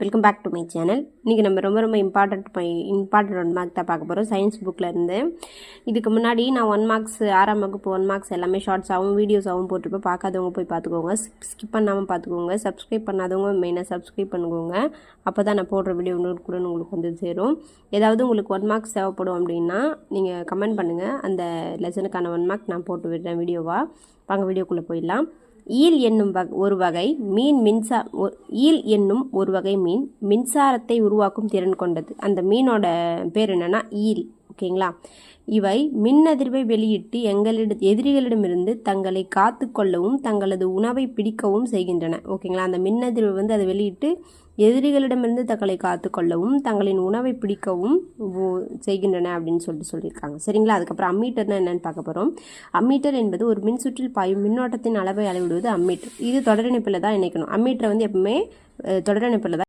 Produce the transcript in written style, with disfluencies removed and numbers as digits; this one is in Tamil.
Welcome back to my channel. இன்றைக்கி நம்ம ரொம்ப இம்பார்ட்டண்ட் 1 மார்க் தான் பார்க்க போகிறோம் சயின்ஸ் புக்கில் இருந்து. இதுக்கு முன்னாடி நான் 1 மார்க்ஸ் 6ஆம் வகுப்பு 1 மார்க்ஸ் எல்லாமே ஷார்ட்ஸாகவும் வீடியோஸாகவும் போட்டிருப்பேன். பார்க்காதவங்க போய் பார்த்துக்கோங்க, ஸ்கிப் பண்ணாமல் பார்த்துக்கோங்க. சப்ஸ்கிரைப் பண்ணாதவங்க மெயினாக சப்ஸ்கிரைப் பண்ணிக்கோங்க. அப்போ தான் நான் போடுற வீடியோ கூட உங்களுக்கு வந்து சேரும். ஏதாவது உங்களுக்கு 1 மார்க்ஸ் தேவைப்படும் அப்படின்னா நீங்கள் கமெண்ட் பண்ணுங்கள். அந்த லெசனுக்கான 1 மார்க் நான் போட்டு விடுறேன் வீடியோவாக. வாங்க வீடியோக்குள்ளே போயிடலாம். ஈல் என்னும் ஒரு வகை மீன் மின்சாரத்தை உருவாக்கும் திறன் கொண்டது. அந்த மீனோட பேர் என்னன்னா ஈல். ஓகேங்களா? இவை மின்னதிர்வை வெளியிட்டு எதிரிகளிடமிருந்து தங்களை காத்து கொள்ளவும் தங்களது உணவை பிடிக்கவும் செய்கின்றன. ஓகேங்களா? அந்த மின்னதிர்வை அதை வெளியிட்டு எதிரிகளிடமிருந்து தங்களை காத்து கொள்ளவும் தங்களின் உணவை பிடிக்கவும் செய்கின்றன அப்படின்னு சொல்லியிருக்காங்க. சரிங்களா? அதுக்கப்புறம் அம்மீட்டர்னா என்னன்னு பார்க்க போகிறோம். அம்மீட்டர் என்பது ஒரு மின்சுற்றில் பாயும் மின்னோட்டத்தின் அளவை அளவிடுவது அம்மீட்டர். இது தொடரிணைப்பில் தான் இணைக்கணும். அம்மீட்டரை எப்பவுமே தொடரிணைப்பில் தான்